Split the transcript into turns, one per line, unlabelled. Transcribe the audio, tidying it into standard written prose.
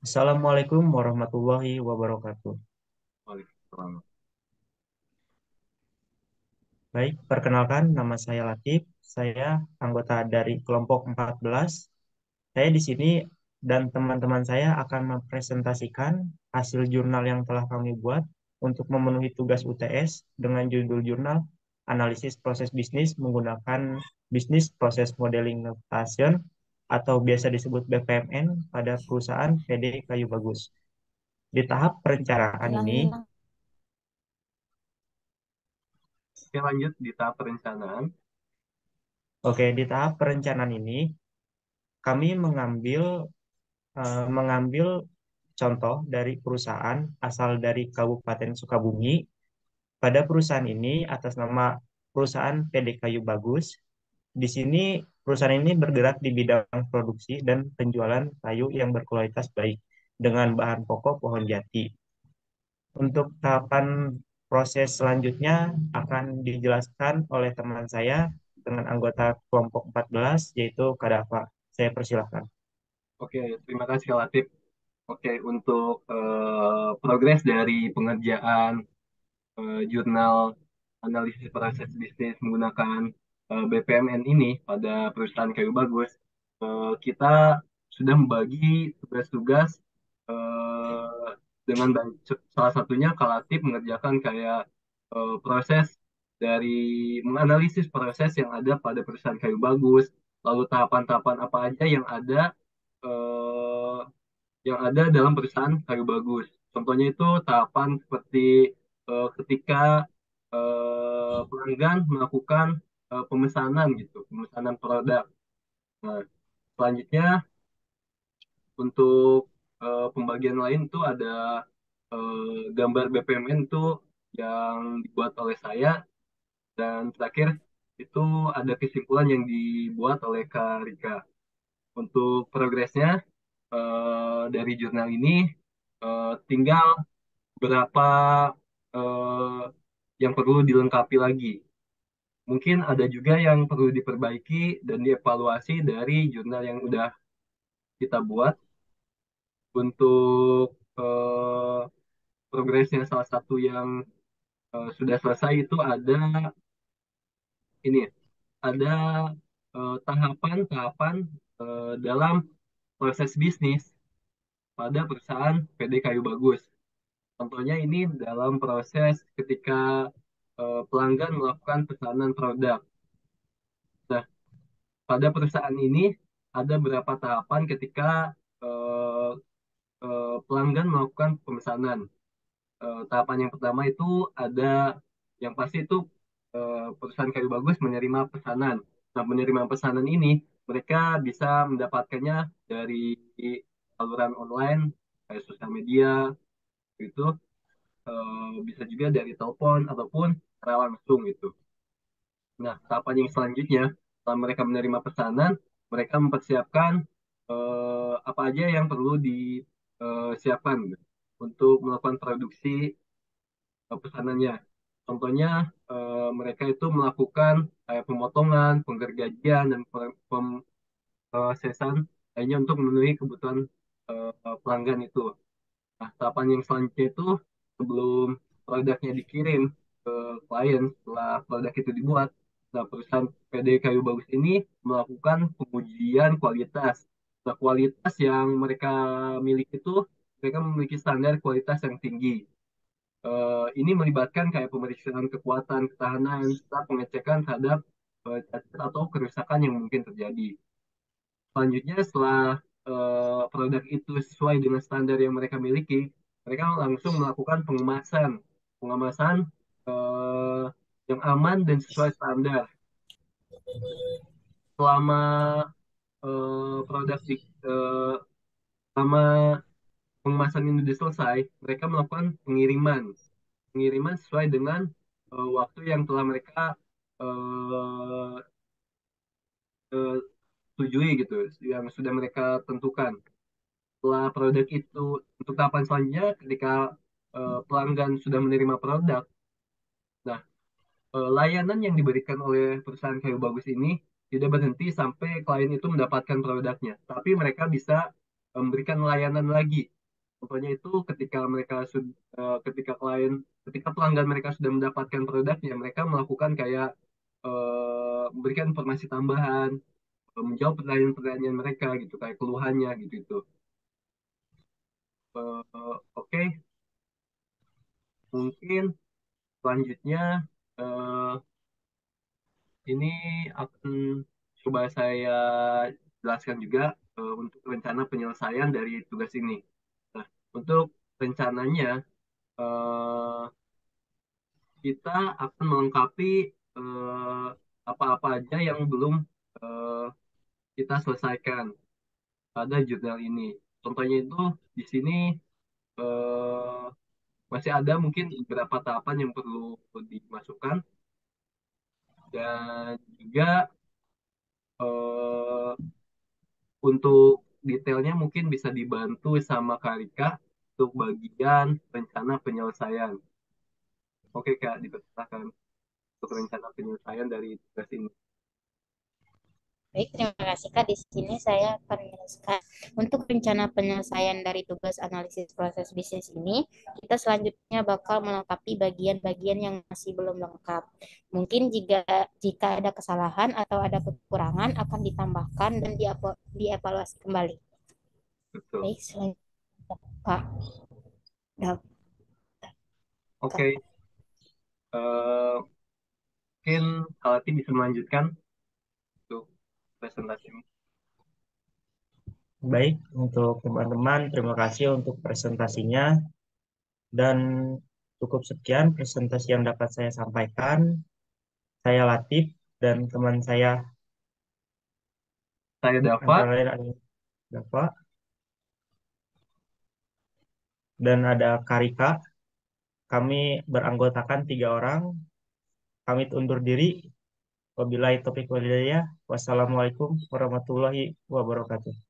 Assalamualaikum warahmatullahi wabarakatuh.
Waalaikumsalam.
Baik, perkenalkan nama saya Latif. Saya anggota dari kelompok 14. Saya di sini dan teman-teman saya akan mempresentasikan hasil jurnal yang telah kami buat untuk memenuhi tugas UTS dengan judul jurnal Analisis Proses Bisnis menggunakan Business Process Modeling Notation atau biasa disebut BPMN pada perusahaan PD Kayu Bagus. Di tahap perencanaan ini,
Hilang-hilang. Oke, lanjut di tahap perencanaan.
oke, di tahap perencanaan ini kami mengambil contoh dari perusahaan asal dari Kabupaten Sukabumi. Pada perusahaan ini atas nama perusahaan PD Kayu Bagus. Di sini perusahaan ini bergerak di bidang produksi dan penjualan kayu yang berkualitas baik dengan bahan pokok pohon jati. Untuk tahapan proses selanjutnya akan dijelaskan oleh teman saya dengan anggota kelompok 14 yaitu Kadafa. Saya persilahkan.
Oke, terima kasih Kak Latif. Oke, untuk progres dari pengerjaan jurnal analisis proses bisnis menggunakan BPMN ini pada perusahaan Kayu Bagus, kita sudah membagi tugas-tugas eh, dengan baik. Salah satunya Kak Latif mengerjakan kayak proses dari menganalisis proses yang ada pada perusahaan Kayu Bagus, lalu tahapan-tahapan apa aja eh, yang ada dalam perusahaan Kayu Bagus. Contohnya itu tahapan seperti ketika pelanggan melakukan pemesanan gitu, pemesanan produk. Nah, selanjutnya untuk pembagian lain itu ada gambar BPMN itu yang dibuat oleh saya, dan terakhir itu ada kesimpulan yang dibuat oleh Kak Rika. Untuk progresnya dari jurnal ini tinggal beberapa eh, yang perlu dilengkapi lagi. Mungkin ada juga yang perlu diperbaiki dan dievaluasi dari jurnal yang udah kita buat. Untuk progresnya salah satu yang sudah selesai itu ada ini, ada tahapan-tahapan dalam proses bisnis pada perusahaan PD Kayu Bagus. Contohnya ini dalam proses ketika pelanggan melakukan pesanan produk. Nah, pada perusahaan ini ada beberapa tahapan ketika eh, pelanggan melakukan pemesanan. Tahapan yang pertama itu ada yang pasti itu perusahaan Kayu Bagus menerima pesanan. Nah, menerima pesanan ini mereka bisa mendapatkannya dari saluran online kayak sosial media gitu, bisa juga dari telepon ataupun secara langsung gitu. Nah, tahapan yang selanjutnya, setelah mereka menerima pesanan, mereka mempersiapkan apa aja yang perlu disiapkan untuk melakukan produksi pesanannya. Contohnya, mereka itu melakukan kayak pemotongan, penggergajian, dan pemrosesan lainnya untuk memenuhi kebutuhan pelanggan itu. Nah, tahapan yang selanjutnya itu sebelum produknya dikirim ke klien, setelah produk itu dibuat, nah perusahaan PD Kayu Bagus ini melakukan pengujian kualitas. Nah, kualitas yang mereka miliki itu, mereka memiliki standar kualitas yang tinggi. Ini melibatkan kayak pemeriksaan kekuatan, ketahanan, serta pengecekan terhadap cacat atau kerusakan yang mungkin terjadi. Selanjutnya setelah produk itu sesuai dengan standar yang mereka miliki, mereka langsung melakukan pengemasan, pengemasan eh, yang aman dan sesuai standar. Selama produk selama pengemasan ini sudah selesai, mereka melakukan pengiriman, pengiriman sesuai dengan waktu yang telah mereka eh, eh, setujui gitu, yang sudah mereka tentukan. Setelah produk itu, untuk tahapan selanjutnya ketika pelanggan sudah menerima produk, nah layanan yang diberikan oleh perusahaan Kayu Bagus ini tidak berhenti sampai klien itu mendapatkan produknya, tapi mereka bisa memberikan layanan lagi. Contohnya itu ketika ketika pelanggan mereka sudah mendapatkan produknya, mereka melakukan kayak memberikan informasi tambahan, menjawab pertanyaan-pertanyaan mereka gitu, kayak keluhannya gitu itu. Oke, mungkin selanjutnya eh, ini akan coba saya jelaskan juga untuk rencana penyelesaian dari tugas ini. Nah, untuk rencananya eh, kita akan melengkapi eh, apa-apa aja yang belum eh, kita selesaikan pada jurnal ini. Contohnya itu di sini eh, masih ada mungkin beberapa tahapan yang perlu dimasukkan, dan juga eh, untuk detailnya mungkin bisa dibantu sama Karika untuk bagian rencana penyelesaian. Oke Kak, dipersilakan untuk rencana penyelesaian dari tugas ini.
Baik, terima kasih Kak. Di sini saya akan menjelaskan untuk rencana penyelesaian dari tugas analisis proses bisnis ini, kita selanjutnya bakal melengkapi bagian-bagian yang masih belum lengkap. Mungkin jika ada kesalahan atau ada kekurangan akan ditambahkan dan dievaluasi kembali.
Betul.
Baik, selanjutnya Pak.
Oke, eh, mungkin Kalati bisa melanjutkan untuk presentasi ini.
Baik, untuk teman-teman, terima kasih untuk presentasinya. Dan cukup sekian presentasi yang dapat saya sampaikan. Saya Latif dan teman saya
Saya Dava.
antara lain ada Bapak dan ada Karika. Kami beranggotakan 3 orang. Kami undur diri. Wabillahi taufiq walhidayah. Wassalamualaikum warahmatullahi wabarakatuh.